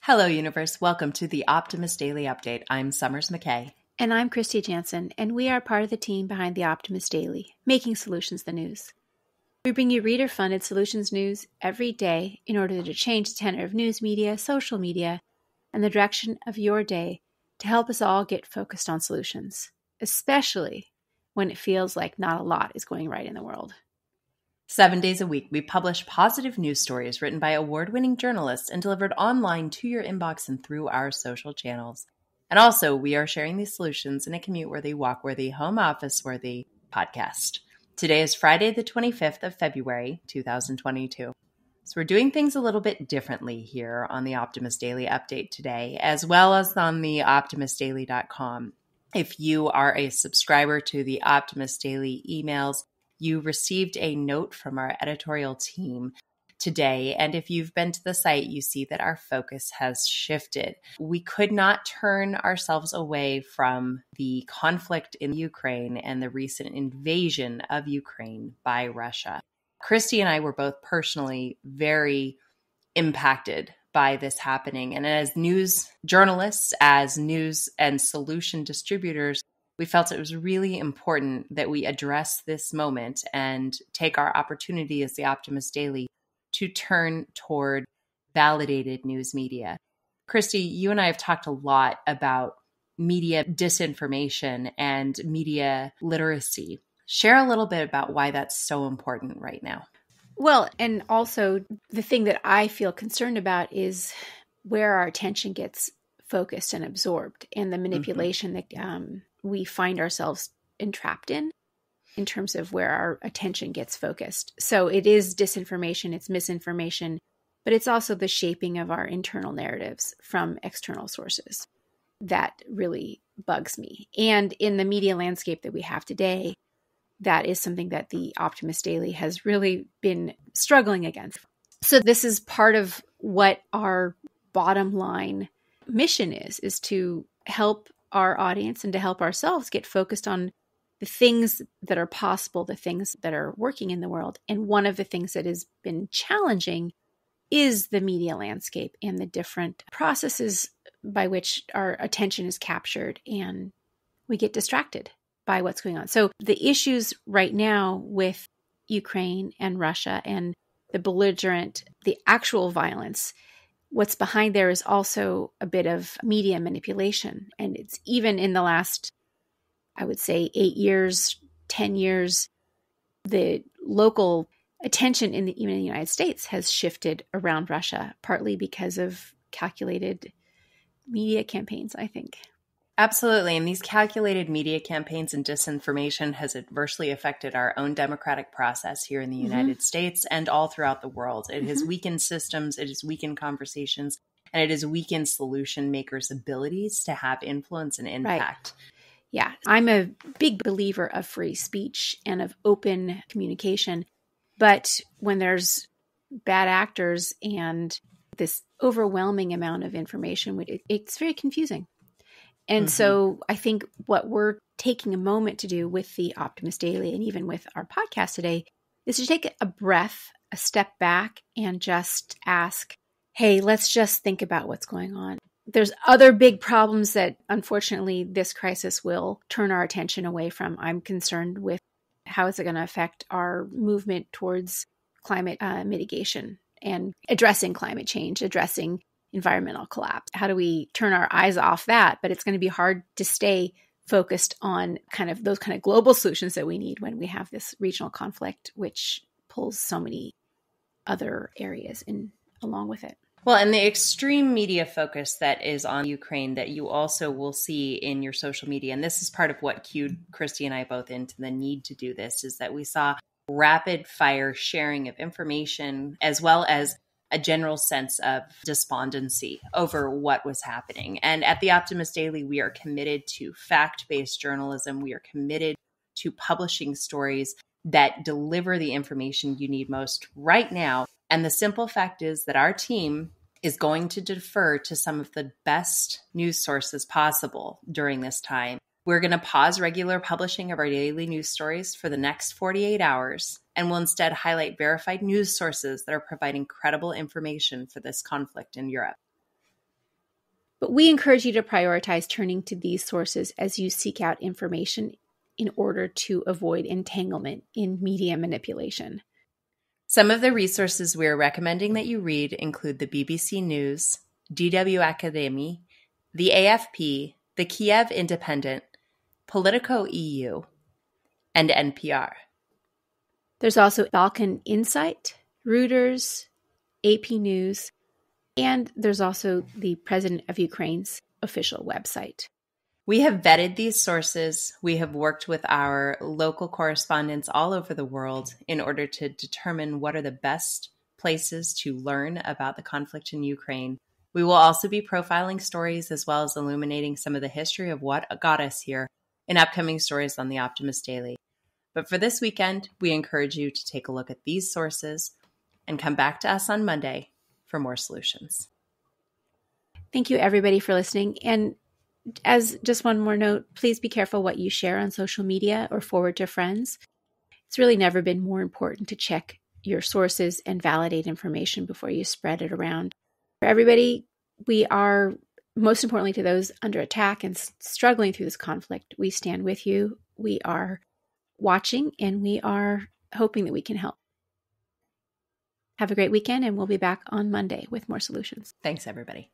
Hello, universe. Welcome to the Optimist Daily Update. I'm Summers McKay. And I'm Christy Jansen, and we are part of the team behind the Optimist Daily, making solutions the news. We bring you reader-funded solutions news every day in order to change the tenor of news media, social media, and the direction of your day to help us all get focused on solutions, especially when it feels like not a lot is going right in the world. 7 days a week, we publish positive news stories written by award-winning journalists and delivered online to your inbox and through our social channels. And also, we are sharing these solutions in a commute-worthy, walk-worthy, home office-worthy podcast. Today is Friday, the 25th of February, 2022. So we're doing things a little bit differently here on the Optimist Daily Update today, as well as on the optimistdaily.com. If you are a subscriber to the Optimist Daily emails, you received a note from our editorial team today. And if you've been to the site, you see that our focus has shifted. We could not turn ourselves away from the conflict in Ukraine and the recent invasion of Ukraine by Russia. Christy and I were both personally very impacted by this happening. And as news journalists, as news and solution distributors, we felt it was really important that we address this moment and take our opportunity as the Optimist Daily to turn toward validated news media. Christy, you and I have talked a lot about media disinformation and media literacy. Share a little bit about why that's so important right now. Well, and also the thing that I feel concerned about is where our attention gets focused and absorbed and the manipulation that we find ourselves entrapped in terms of where our attention gets focused. So it is disinformation, it's misinformation, but it's also the shaping of our internal narratives from external sources that really bugs me. And in the media landscape that we have today, that is something that the Optimist Daily has really been struggling against. So this is part of what our bottom line mission is to help our audience and to help ourselves get focused on the things that are possible, the things that are working in the world. And one of the things that has been challenging is the media landscape and the different processes by which our attention is captured and we get distracted by what's going on. So the issues right now with Ukraine and Russia and the belligerent, the actual violence, what's behind there is also a bit of media manipulation. And it's even in the last, I would say, 8 years, 10 years, the local attention even in the United States has shifted around Russia, partly because of calculated media campaigns, I think. Absolutely. And these calculated media campaigns and disinformation has adversely affected our own democratic process here in the United States and all throughout the world. It has weakened systems, it has weakened conversations, and it has weakened solution makers' abilities to have influence and impact. Right. Yeah, I'm a big believer of free speech and of open communication. But when there's bad actors and this overwhelming amount of information, it's very confusing. And so I think what we're taking a moment to do with the Optimist Daily and even with our podcast today is to take a breath, a step back, and just ask, hey, let's just think about what's going on. There's other big problems that, unfortunately, this crisis will turn our attention away from. I'm concerned with how is it going to affect our movement towards climate mitigation and addressing climate change, addressing environmental collapse. How do we turn our eyes off that? But it's going to be hard to stay focused on those kind of global solutions that we need when we have this regional conflict, which pulls so many other areas in along with it. Well, and the extreme media focus that is on Ukraine that you also will see in your social media, and this is part of what cued Christy and I both into the need to do this, is that we saw rapid fire sharing of information as well as a general sense of despondency over what was happening. And at the Optimist Daily, we are committed to fact-based journalism. We are committed to publishing stories that deliver the information you need most right now. And the simple fact is that our team is going to defer to some of the best news sources possible during this time. We're going to pause regular publishing of our daily news stories for the next 48 hours, and we'll instead highlight verified news sources that are providing credible information for this conflict in Europe. But we encourage you to prioritize turning to these sources as you seek out information in order to avoid entanglement in media manipulation. Some of the resources we're recommending that you read include the BBC News, DW Academy, the AFP, the Kiev Independent, Politico EU, and NPR. There's also Balkan Insight, Reuters, AP News, and there's also the President of Ukraine's official website. We have vetted these sources. We have worked with our local correspondents all over the world in order to determine what are the best places to learn about the conflict in Ukraine. We will also be profiling stories as well as illuminating some of the history of what got us here in upcoming stories on the Optimist Daily. But for this weekend, we encourage you to take a look at these sources and come back to us on Monday for more solutions. Thank you, everybody, for listening. And as just one more note, please be careful what you share on social media or forward to friends. It's really never been more important to check your sources and validate information before you spread it around. For everybody, we are, most importantly to those under attack and struggling through this conflict, we stand with you. We are watching and we are hoping that we can help. Have a great weekend, and we'll be back on Monday with more solutions. Thanks, everybody.